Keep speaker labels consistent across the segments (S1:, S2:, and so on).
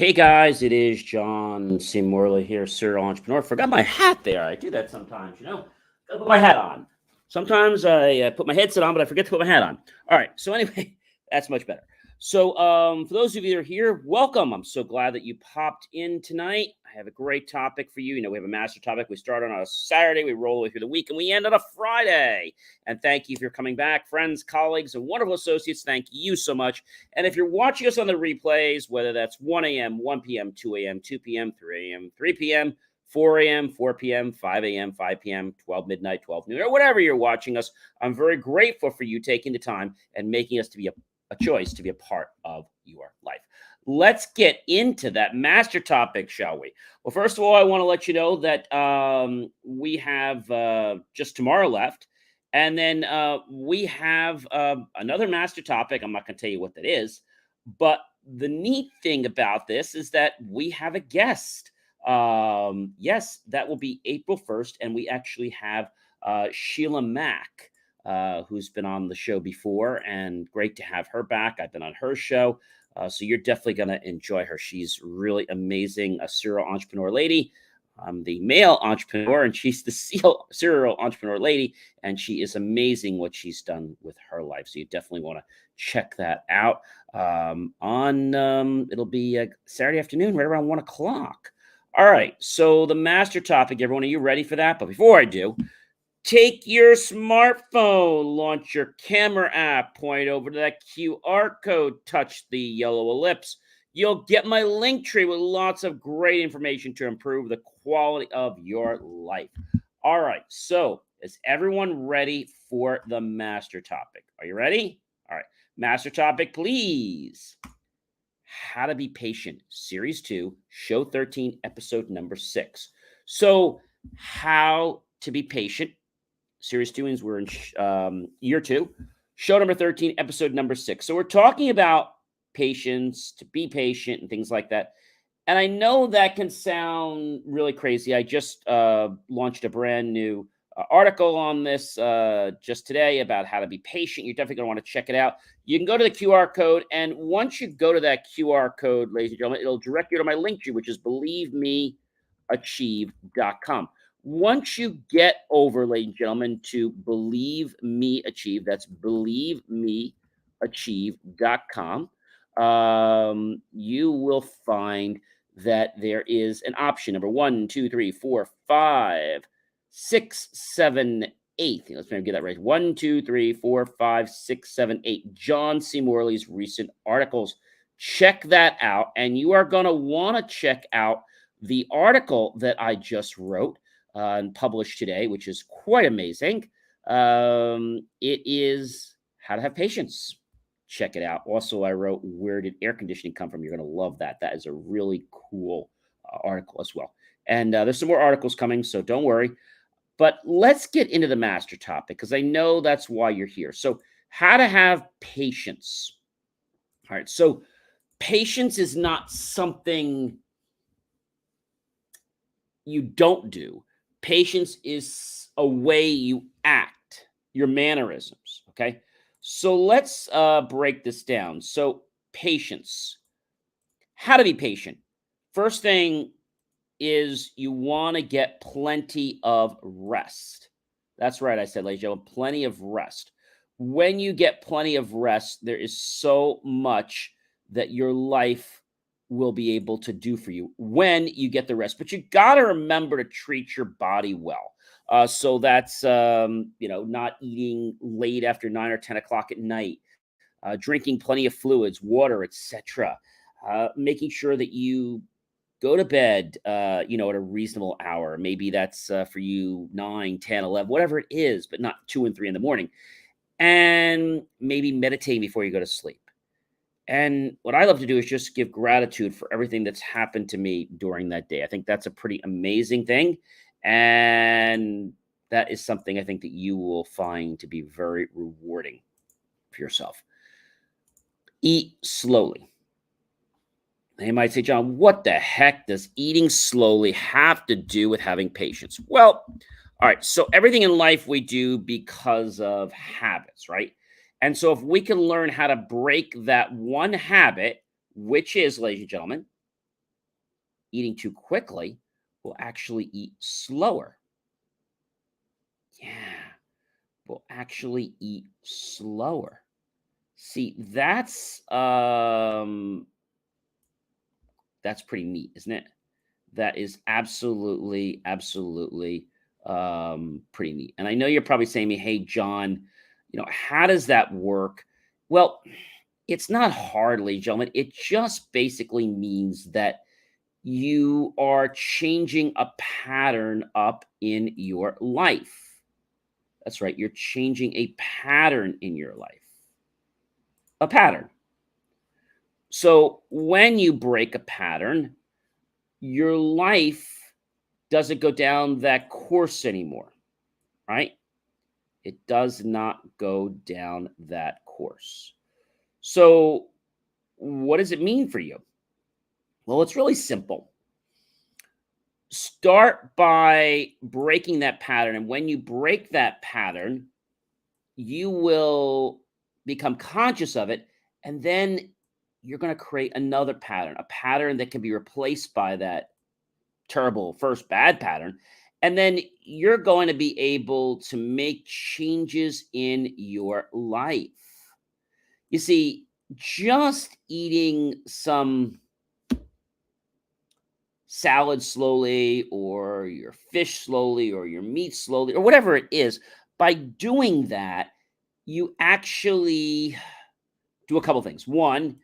S1: Hey guys, it is John C. Morley here, serial entrepreneur. Forgot my hat there. I do that sometimes, Gotta put my hat on. Sometimes I put my headset on, but I forget to put my hat on. All right. So anyway, that's much better. So for those of you that are here, welcome. I'm so glad that you popped in tonight. I have a great topic for you. We have a master topic. We start on a Saturday, we roll away through the week, and we end on a Friday. And thank you for coming back, friends, colleagues, and wonderful associates. Thank you so much. And if you're watching us on the replays, whether that's 1 a.m., 1 p.m., 2 a.m., 2 p.m., 3 a.m., 3 p.m., 4 a.m., 4 p.m., 5 a.m., 5 p.m., 12 midnight, 12 noon, or whatever you're watching us, I'm very grateful for you taking the time and making us to be a choice to be a part of your life. Let's get into that master topic, shall we? Well, first of all, I want to let you know that we have just tomorrow left. And then we have another master topic. I'm not going to tell you what that is. But the neat thing about this is that we have a guest. Yes, that will be April 1st. And we actually have Sheila Mack, who's been on the show before. And great to have her back. I've been on her show. So you're definitely going to enjoy her. She's really amazing, a serial entrepreneur lady. I'm the male entrepreneur, and she's the serial entrepreneur lady, and she is amazing what she's done with her life. So you definitely want to check that out. It'll be Saturday afternoon, right around 1 o'clock. All right. So the master topic, everyone, are you ready for that? But before I do, take your smartphone, launch your camera app, point over to that QR code, touch the yellow ellipse. You'll get my link tree with lots of great information to improve the quality of your life. All right. So is everyone ready for the master topic? Are you ready? All right. Master topic, please. How to be patient, series 2, show 13, episode number 6. So how to be patient, series 2 means we're in year 2, show number 13, episode number 6. So we're talking about patience, to be patient, and things like that. And I know that can sound really crazy. I just launched a brand new article on this just today about how to be patient. You're definitely going to want to check it out. You can go to the QR code, and once you go to that QR code, ladies and gentlemen, it'll direct you to my link tree, which is believemeachieve.com. Once you get over, ladies and gentlemen, to Believe Me Achieve, that's believemeachieve.com, you will find that there is an option number 1, 2, 3, 4, 5, 6, 7, 8. Let's maybe get that right. 1, 2, 3, 4, 5, 6, 7, 8. John C. Morley's recent articles. Check that out. And you are going to want to check out the article that I just wrote and published today, which is quite amazing. It is How to Have Patience. Check it out. Also, I wrote Where Did Air Conditioning Come From? You're going to love that. That is a really cool article as well. And there's some more articles coming, so don't worry. But let's get into the master topic, because I know that's why you're here. So how to have patience. All right. So patience is not something you don't do. Patience is a way you act, your mannerisms. Okay. So let's break this down. So patience, how to be patient. First thing is you want to get plenty of rest. That's right. I said, ladies and gentlemen, plenty of rest. When you get plenty of rest, there is so much that your life will be able to do for you when you get the rest. But you got to remember to treat your body well. So that's, not eating late after 9 or 10 o'clock at night, drinking plenty of fluids, water, etc. Making sure that you go to bed, at a reasonable hour. Maybe that's for you 9, 10, 11, whatever it is, but not 2 and 3 in the morning. And maybe meditating before you go to sleep. And what I love to do is just give gratitude for everything that's happened to me during that day. I think that's a pretty amazing thing. And that is something I think that you will find to be very rewarding for yourself. Eat slowly. They might say, John, what the heck does eating slowly have to do with having patience? Well, all right. So everything in life we do because of habits, right? And so if we can learn how to break that one habit, which is, ladies and gentlemen, eating too quickly will actually eat slower. Yeah, will actually eat slower. See, that's pretty neat, isn't it? That is absolutely, absolutely pretty neat. And I know you're probably saying to me, hey, John, how does that work? Well, it's not hard, ladies and gentlemen. It just basically means that you are changing a pattern up in your life. That's right. You're changing a pattern in your life. A pattern. So when you break a pattern, your life doesn't go down that course anymore, right? It does not go down that course. So, what does it mean for you? Well, it's really simple. Start by breaking that pattern. And when you break that pattern, you will become conscious of it. And then you're going to create another pattern, a pattern that can be replaced by that terrible first bad pattern. And then you're going to be able to make changes in your life. You see, just eating some salad slowly, or your fish slowly, or your meat slowly, or whatever it is, by doing that, you actually do a couple things. One,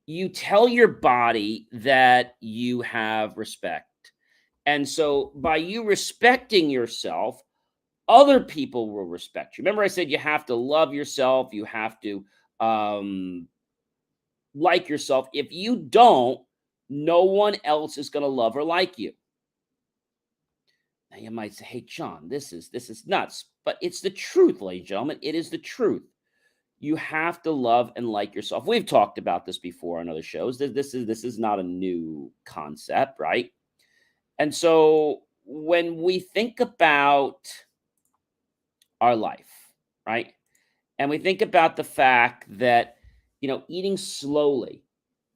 S1: you tell your body that you have respect. And so by you respecting yourself, other people will respect you. Remember, I said you have to love yourself, you have to like yourself. If you don't, no one else is going to love or like you. Now you might say, "Hey, John, this is nuts," but it's the truth, ladies and gentlemen. It is the truth. You have to love and like yourself. We've talked about this before on other shows. This is not a new concept, right? And so when we think about our life, right? And we think about the fact that, eating slowly,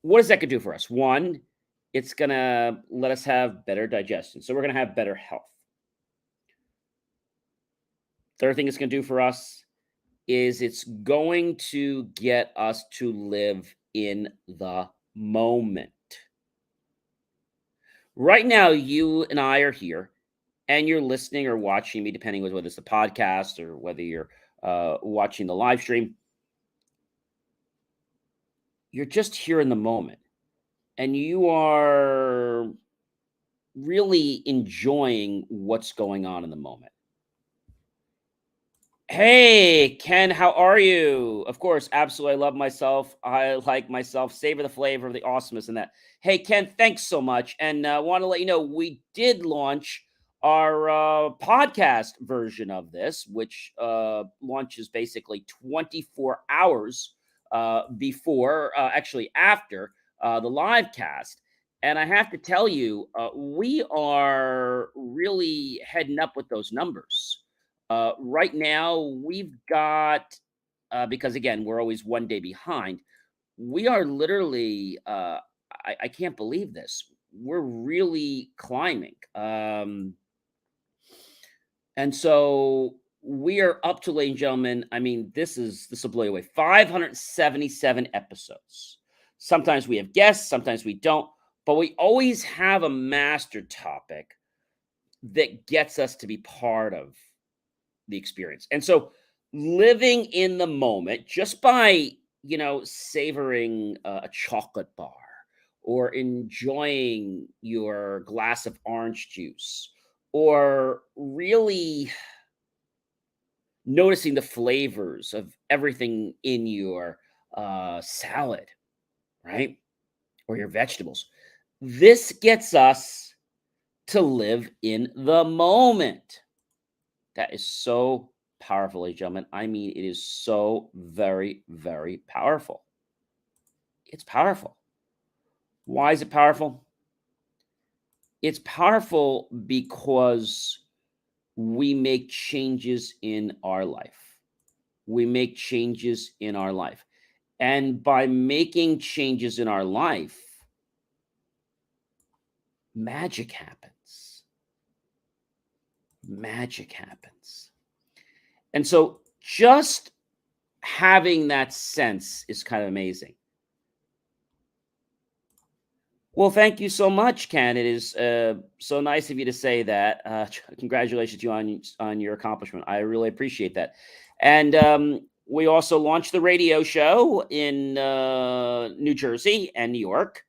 S1: what is that going to do for us? One, it's going to let us have better digestion. So we're going to have better health. Third thing it's going to do for us is it's going to get us to live in the moment. Right now, you and I are here, and you're listening or watching me, depending on whether it's the podcast or whether you're watching the live stream. You're just here in the moment, and you are really enjoying what's going on in the moment. Hey, Ken, how are you? Of course, absolutely. I love myself. I like myself. Savor the flavor of the awesomeness in that. Hey, Ken, thanks so much. And I want to let you know we did launch our podcast version of this, which launches basically 24 hours before, actually after the live cast. And I have to tell you, we are really heading up with those numbers. Right now, we've got, because again, we're always one day behind. We are literally, I can't believe this. We're really climbing. And so we are up to, ladies and gentlemen, I mean, this will blow you away. 577 episodes. Sometimes we have guests, sometimes we don't, but we always have a master topic that gets us to be part of the experience. And so living in the moment just by, savoring a chocolate bar or enjoying your glass of orange juice or really noticing the flavors of everything in your salad, right? Or your vegetables. This gets us to live in the moment. That is so powerful, ladies and gentlemen. I mean, it is so very, very powerful. It's powerful. Why is it powerful? It's powerful because we make changes in our life. We make changes in our life. And by making changes in our life, magic happens. Magic happens. And so just having that sense is kind of amazing. Well, thank you so much, Ken. It is so nice of you to say that. Congratulations to you on your accomplishment. I really appreciate that. And we also launched the radio show in New Jersey and New York.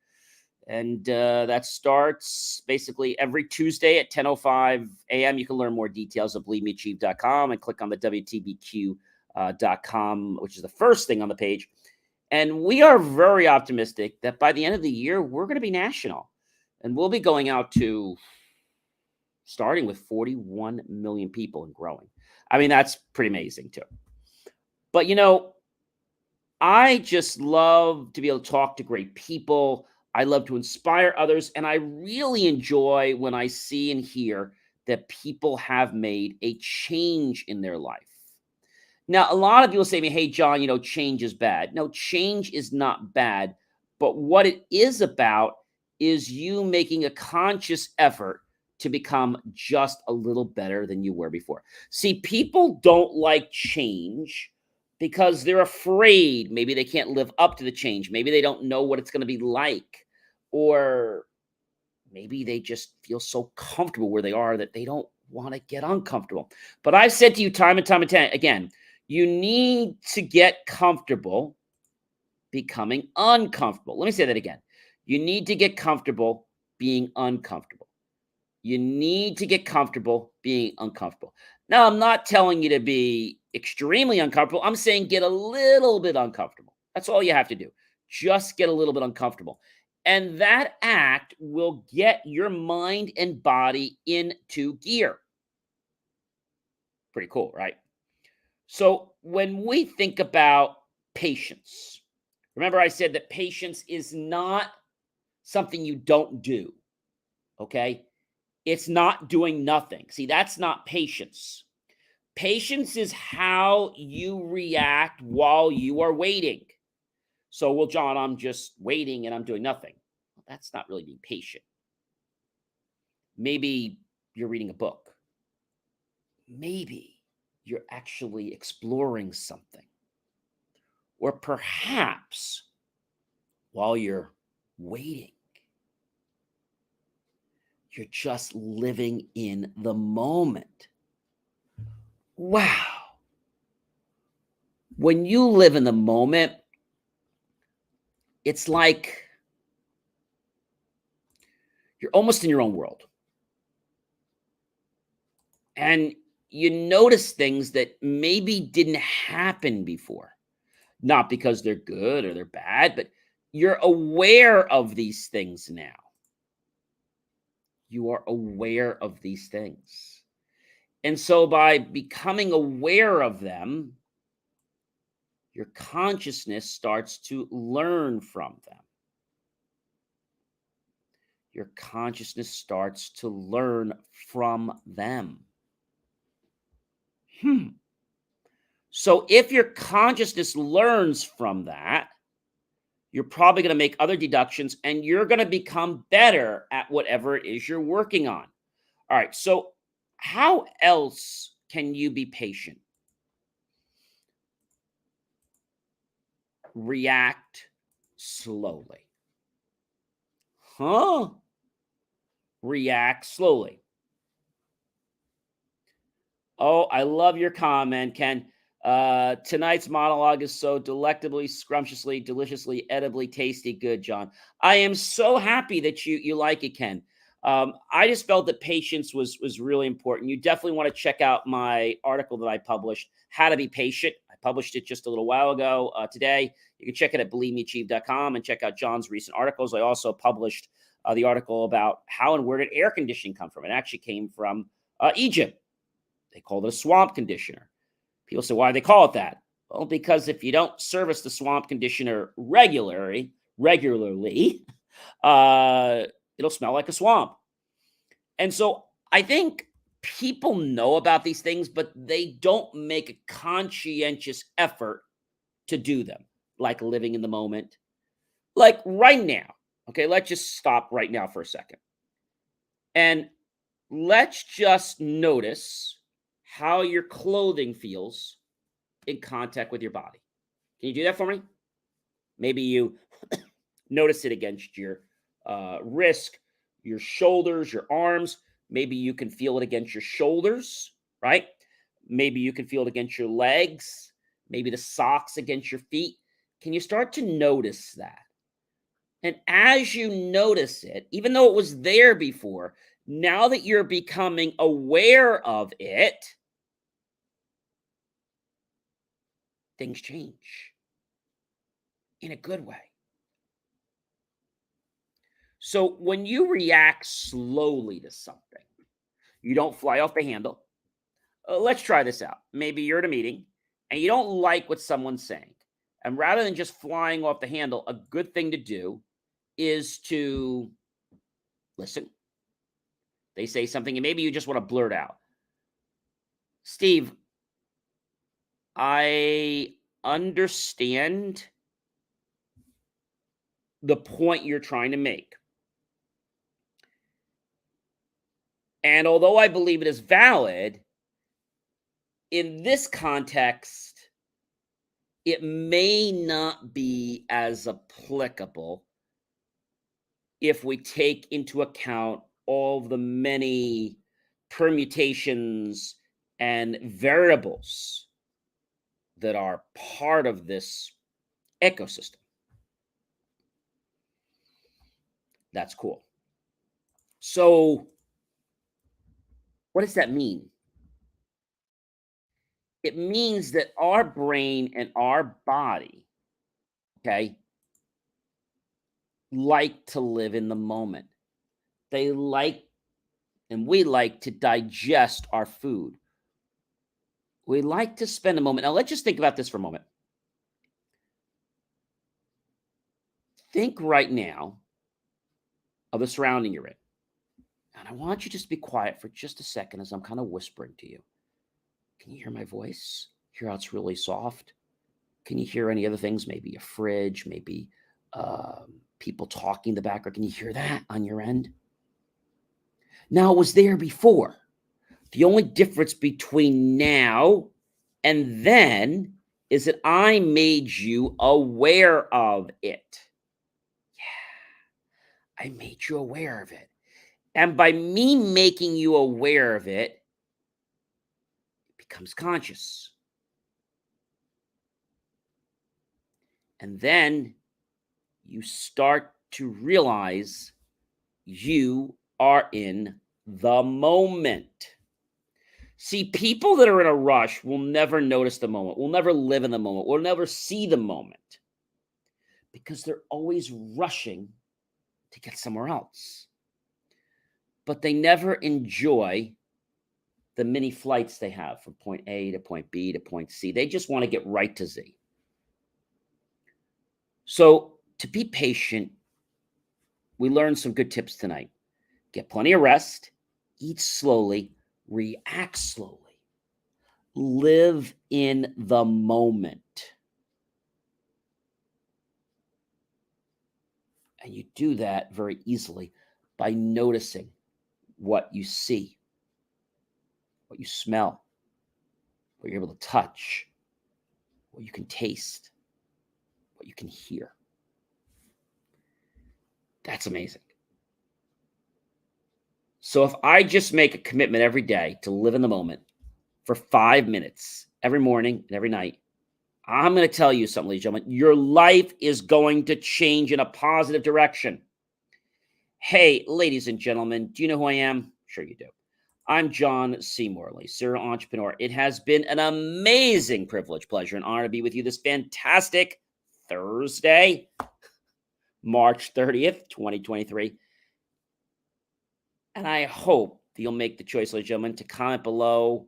S1: And that starts basically every Tuesday at 10:05 a.m. You can learn more details at believemeachieve.com and click on the WTBQ.com, which is the first thing on the page. And we are very optimistic that by the end of the year, we're going to be national. And we'll be going out to starting with 41 million people and growing. I mean, that's pretty amazing too. But, I just love to be able to talk to great people. I love to inspire others. And I really enjoy when I see and hear that people have made a change in their life. Now, a lot of people say to me, hey, John, change is bad. No, change is not bad. But what it is about is you making a conscious effort to become just a little better than you were before. See, people don't like change because they're afraid. Maybe they can't live up to the change. Maybe they don't know what it's going to be like. Or maybe they just feel so comfortable where they are that they don't want to get uncomfortable. But I've said to you time and time again, you need to get comfortable becoming uncomfortable. Let me say that again. You need to get comfortable being uncomfortable. You need to get comfortable being uncomfortable. Now, I'm not telling you to be extremely uncomfortable. I'm saying get a little bit uncomfortable. That's all you have to do. Just get a little bit uncomfortable. And that act will get your mind and body into gear. Pretty cool, right? So when we think about patience, remember I said that patience is not something you don't do, okay? It's not doing nothing. See, that's not patience. Patience is how you react while you are waiting. So, well, John, I'm just waiting and I'm doing nothing. Well, that's not really being patient. Maybe you're reading a book. Maybe you're actually exploring something. Or perhaps while you're waiting, you're just living in the moment. Wow. When you live in the moment, it's like you're almost in your own world. And you notice things that maybe didn't happen before. Not because they're good or they're bad, but you're aware of these things now. You are aware of these things. And so by becoming aware of them, your consciousness starts to learn from them. Your consciousness starts to learn from them. So if your consciousness learns from that, you're probably going to make other deductions and you're going to become better at whatever it is you're working on. All right. So how else can you be patient? React slowly. React slowly. Oh, I love your comment, Ken. Tonight's monologue is so delectably, scrumptiously, deliciously, edibly tasty. Good, John. I am so happy that you like it, Ken. I just felt that patience was really important. You definitely want to check out my article that I published, How to Be Patient. I published it just a little while ago today. You can check it at believemeachieve.com and check out John's recent articles. I also published the article about how and where did air conditioning come from. It actually came from Egypt. They called it a swamp conditioner. People say, why do they call it that? Well, because if you don't service the swamp conditioner regularly, it'll smell like a swamp. And so I think people know about these things, but they don't make a conscientious effort to do them, like living in the moment. Like right now, okay, let's just stop right now for a second. And let's just notice how your clothing feels in contact with your body. Can you do that for me? Maybe you notice it against your wrist, your shoulders, your arms. Maybe you can feel it against your shoulders, right? Maybe you can feel it against your legs, maybe the socks against your feet. Can you start to notice that? And as you notice it, even though it was there before, now that you're becoming aware of it, things change in a good way. So when you react slowly to something, you don't fly off the handle. Let's try this out. Maybe you're at a meeting and you don't like what someone's saying. And rather than just flying off the handle, a good thing to do is to listen. They say something and maybe you just want to blurt out, Steve, I understand the point you're trying to make. And although I believe it is valid, in this context, it may not be as applicable if we take into account all the many permutations and variables that are part of this ecosystem. That's cool. So, what does that mean? It means that our brain and our body, okay, like to live in the moment. They like, and we like to digest our food. We like to spend a moment. Now, let's just think about this for a moment. Think right now of the surrounding you're in. And I want you just to be quiet for just a second as I'm kind of whispering to you. Can you hear my voice? Hear how it's really soft? Can you hear any other things? Maybe a fridge, maybe people talking in the background. Can you hear that on your end? Now, it was there before. The only difference between now and then is that I made you aware of it. Yeah, I made you aware of it. And by me making you aware of it, it becomes conscious. And then you start to realize you are in the moment. See, people that are in a rush will never notice the moment, will never live in the moment, will never see the moment because they're always rushing to get somewhere else. But they never enjoy the many flights they have from point A to point B to point C. They just want to get right to Z. So to be patient, we learned some good tips tonight. Get plenty of rest, eat slowly, react slowly, live in the moment. And you do that very easily by noticing what you see, what you smell, what you're able to touch, what you can taste, what you can hear. That's amazing. So if I just make a commitment every day to live in the moment for 5 minutes every morning and every night, I'm going to tell you something, ladies and gentlemen, your life is going to change in a positive direction. Hey, ladies and gentlemen, do you know who I am? Sure you do. I'm John C. Morley, serial entrepreneur. It has been an amazing privilege, pleasure, and honor to be with you this fantastic Thursday, March 30th, 2023. And I hope that you'll make the choice, ladies and gentlemen, to comment below,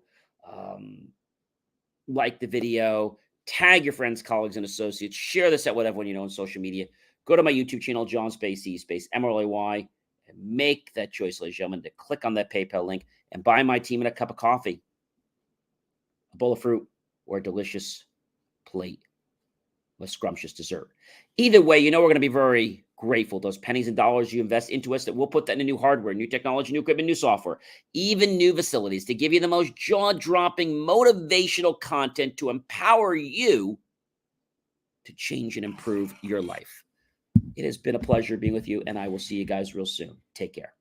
S1: like the video, tag your friends, colleagues, and associates, share this at with everyone you know on social media. Go to my YouTube channel, John Space E Space MRLAY, and make that choice, ladies and gentlemen, to click on that PayPal link and buy my team a cup of coffee, a bowl of fruit, or a delicious plate of scrumptious dessert. Either way, you know we're going to be very grateful. Those pennies and dollars you invest into us, that we'll put that into new hardware, new technology, new equipment, new software, even new facilities to give you the most jaw-dropping motivational content to empower you to change and improve your life. It has been a pleasure being with you, and I will see you guys real soon. Take care.